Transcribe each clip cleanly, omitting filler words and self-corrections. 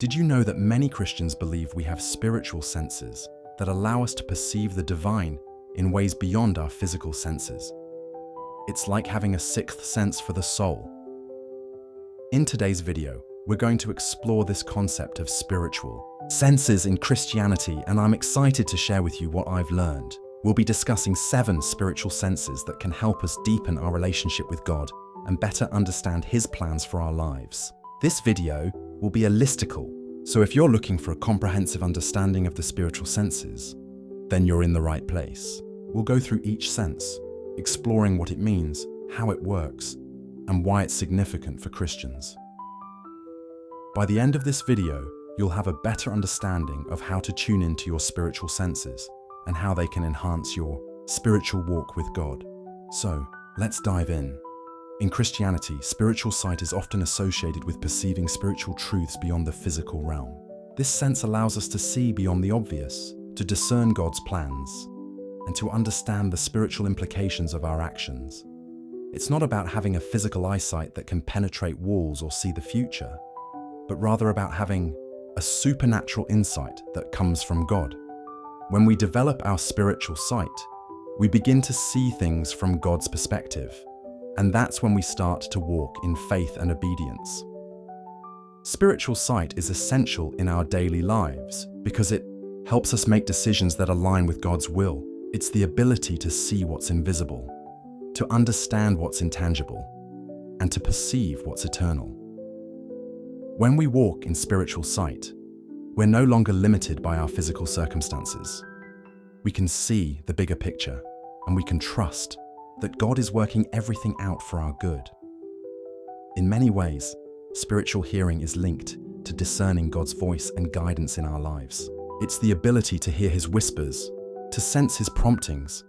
Did you know that many Christians believe we have spiritual senses that allow us to perceive the divine in ways beyond our physical senses? It's like having a sixth sense for the soul. In today's video, we're going to explore this concept of spiritual senses in Christianity, and I'm excited to share with you what I've learned. We'll be discussing 7 spiritual senses that can help us deepen our relationship with God and better understand His plans for our lives. This video will be a listicle, so if you're looking for a comprehensive understanding of the spiritual senses, then you're in the right place. We'll go through each sense, exploring what it means, how it works, and why it's significant for Christians. By the end of this video, you'll have a better understanding of how to tune into your spiritual senses and how they can enhance your spiritual walk with God. So, let's dive in. In Christianity, spiritual sight is often associated with perceiving spiritual truths beyond the physical realm. This sense allows us to see beyond the obvious, to discern God's plans, and to understand the spiritual implications of our actions. It's not about having a physical eyesight that can penetrate walls or see the future, but rather about having a supernatural insight that comes from God. When we develop our spiritual sight, we begin to see things from God's perspective. And that's when we start to walk in faith and obedience. Spiritual sight is essential in our daily lives because it helps us make decisions that align with God's will. It's the ability to see what's invisible, to understand what's intangible, and to perceive what's eternal. When we walk in spiritual sight, we're no longer limited by our physical circumstances. We can see the bigger picture, and we can trust that God is working everything out for our good. In many ways, spiritual hearing is linked to discerning God's voice and guidance in our lives. It's the ability to hear His whispers, to sense His promptings,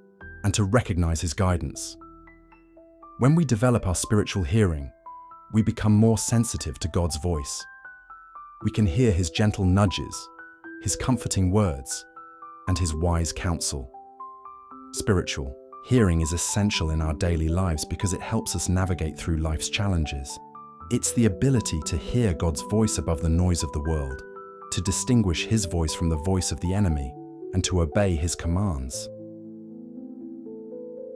and to recognize His guidance. When we develop our spiritual hearing, we become more sensitive to God's voice. We can hear His gentle nudges, His comforting words, and His wise counsel. Spiritual hearing is essential in our daily lives because it helps us navigate through life's challenges. It's the ability to hear God's voice above the noise of the world, to distinguish His voice from the voice of the enemy, and to obey His commands.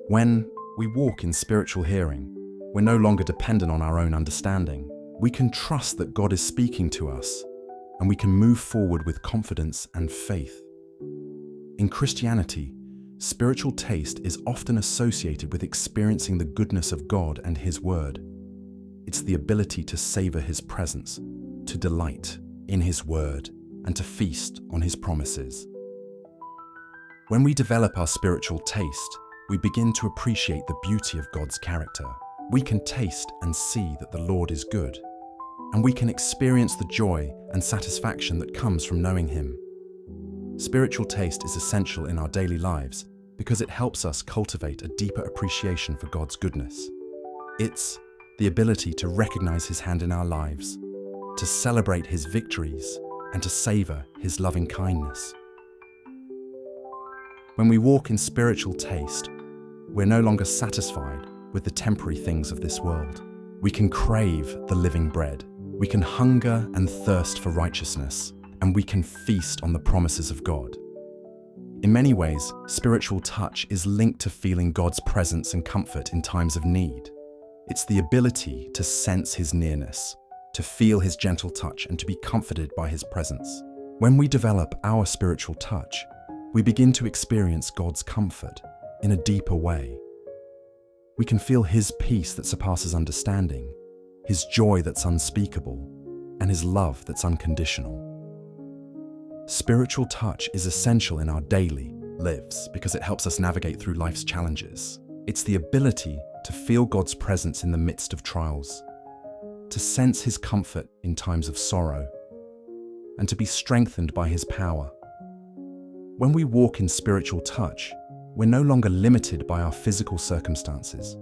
When we walk in spiritual hearing, we're no longer dependent on our own understanding. We can trust that God is speaking to us, and we can move forward with confidence and faith. In Christianity, spiritual taste is often associated with experiencing the goodness of God and His Word. It's the ability to savor His presence, to delight in His Word, and to feast on His promises. When we develop our spiritual taste, we begin to appreciate the beauty of God's character. We can taste and see that the Lord is good, and we can experience the joy and satisfaction that comes from knowing Him. Spiritual taste is essential in our daily lives because it helps us cultivate a deeper appreciation for God's goodness. It's the ability to recognize His hand in our lives, to celebrate His victories, and to savor His loving kindness. When we walk in spiritual taste, we're no longer satisfied with the temporary things of this world. We can crave the living bread. We can hunger and thirst for righteousness, and we can feast on the promises of God. In many ways, spiritual touch is linked to feeling God's presence and comfort in times of need. It's the ability to sense His nearness, to feel His gentle touch, and to be comforted by His presence. When we develop our spiritual touch, we begin to experience God's comfort in a deeper way. We can feel His peace that surpasses understanding, His joy that's unspeakable, and His love that's unconditional. Spiritual touch is essential in our daily lives because it helps us navigate through life's challenges. It's the ability to feel God's presence in the midst of trials, to sense His comfort in times of sorrow, and to be strengthened by His power. When we walk in spiritual touch, we're no longer limited by our physical circumstances.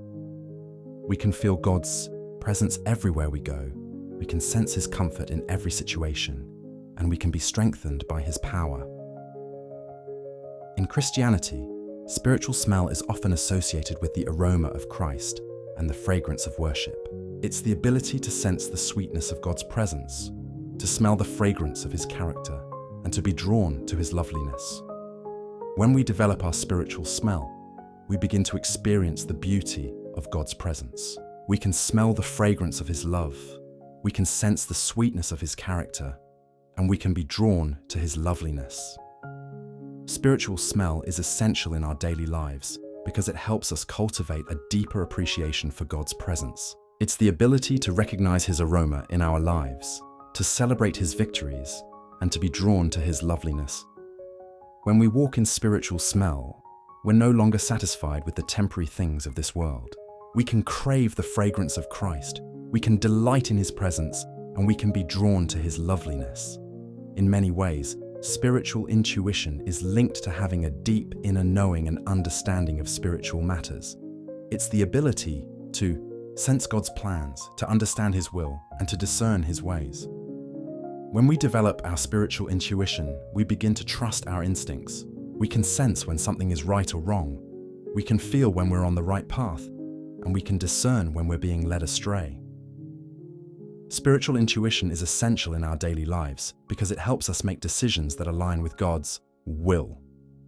We can feel God's presence everywhere we go. We can sense His comfort in every situation, and we can be strengthened by His power. In Christianity, spiritual smell is often associated with the aroma of Christ and the fragrance of worship. It's the ability to sense the sweetness of God's presence, to smell the fragrance of his character, and to be drawn to his loveliness. When we develop our spiritual smell, we begin to experience the beauty of God's presence. We can smell the fragrance of his love, we can sense the sweetness of his character, and we can be drawn to his loveliness. Spiritual smell is essential in our daily lives because it helps us cultivate a deeper appreciation for God's presence. It's the ability to recognize his aroma in our lives, to celebrate his victories, and to be drawn to his loveliness. When we walk in spiritual smell, we're no longer satisfied with the temporary things of this world. We can crave the fragrance of Christ, we can delight in his presence, and we can be drawn to his loveliness. In many ways, spiritual intuition is linked to having a deep inner knowing and understanding of spiritual matters. It's the ability to sense God's plans, to understand his will, and to discern his ways. When we develop our spiritual intuition, we begin to trust our instincts. We can sense when something is right or wrong. We can feel when we're on the right path, and we can discern when we're being led astray. Spiritual intuition is essential in our daily lives because it helps us make decisions that align with God's will.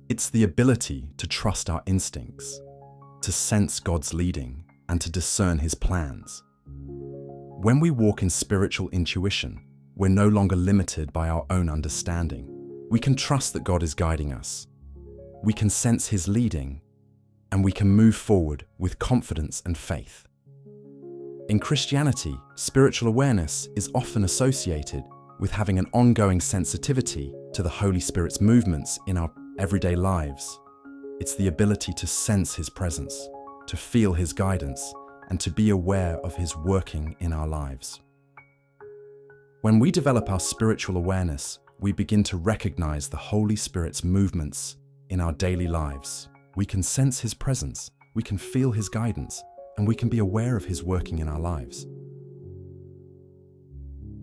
It's the ability to trust our instincts, to sense God's leading, and to discern his plans. When we walk in spiritual intuition, we're no longer limited by our own understanding. We can trust that God is guiding us. We can sense his leading, and we can move forward with confidence and faith. In Christianity, spiritual awareness is often associated with having an ongoing sensitivity to the Holy Spirit's movements in our everyday lives. It's the ability to sense his presence, to feel his guidance, and to be aware of his working in our lives. When we develop our spiritual awareness, we begin to recognize the Holy Spirit's movements in our daily lives. We can sense his presence, we can feel his guidance, and we can be aware of his working in our lives.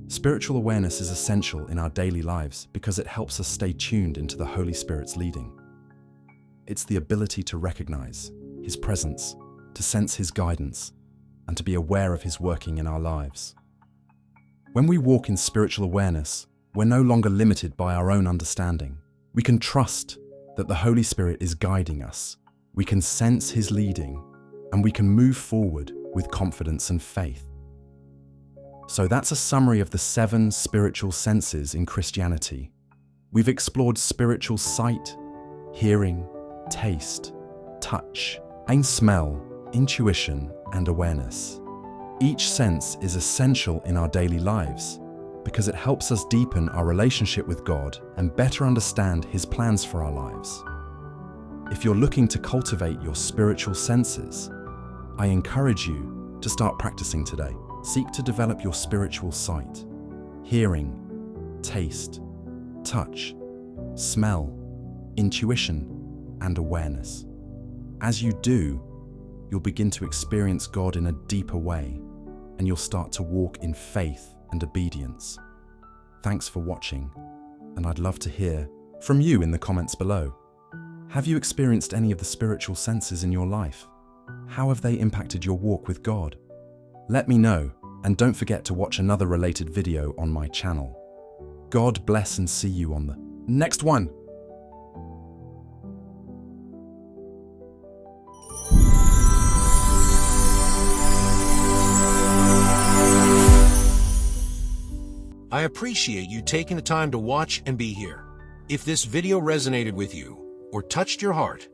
Spiritual awareness is essential in our daily lives because it helps us stay tuned into the Holy Spirit's leading. It's the ability to recognize his presence, to sense his guidance, and to be aware of his working in our lives. When we walk in spiritual awareness, we're no longer limited by our own understanding. We can trust that the Holy Spirit is guiding us. We can sense his leading, and we can move forward with confidence and faith. So that's a summary of the 7 spiritual senses in Christianity. We've explored spiritual sight, hearing, taste, touch, and smell, intuition, and awareness. Each sense is essential in our daily lives because it helps us deepen our relationship with God and better understand his plans for our lives. If you're looking to cultivate your spiritual senses, I encourage you to start practicing today. Seek to develop your spiritual sight, hearing, taste, touch, smell, intuition, and awareness. As you do, you'll begin to experience God in a deeper way, and you'll start to walk in faith and obedience. Thanks for watching, and I'd love to hear from you in the comments below. Have you experienced any of the spiritual senses in your life? How have they impacted your walk with God? Let me know, and don't forget to watch another related video on my channel. God bless, and see you on the next one. I appreciate you taking the time to watch and be here. If this video resonated with you or touched your heart,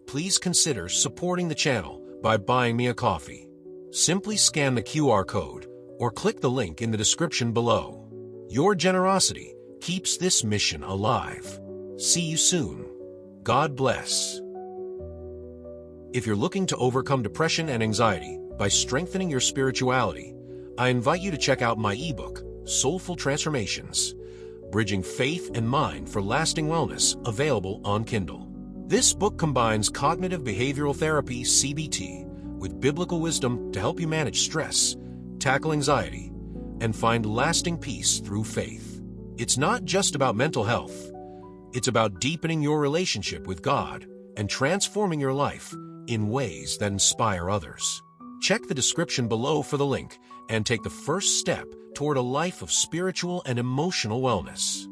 please consider supporting the channel by buying me a coffee. Simply scan the QR code or click the link in the description below. Your generosity keeps this mission alive. See you soon. God bless. If you're looking to overcome depression and anxiety by strengthening your spirituality, I invite you to check out my ebook, Soulful Transformations, Bridging Faith and Mind for Lasting Wellness, available on Kindle. This book combines cognitive behavioral therapy, CBT, with biblical wisdom to help you manage stress, tackle anxiety, and find lasting peace through faith. It's not just about mental health. It's about deepening your relationship with God and transforming your life in ways that inspire others. Check the description below for the link and take the first step toward a life of spiritual and emotional wellness.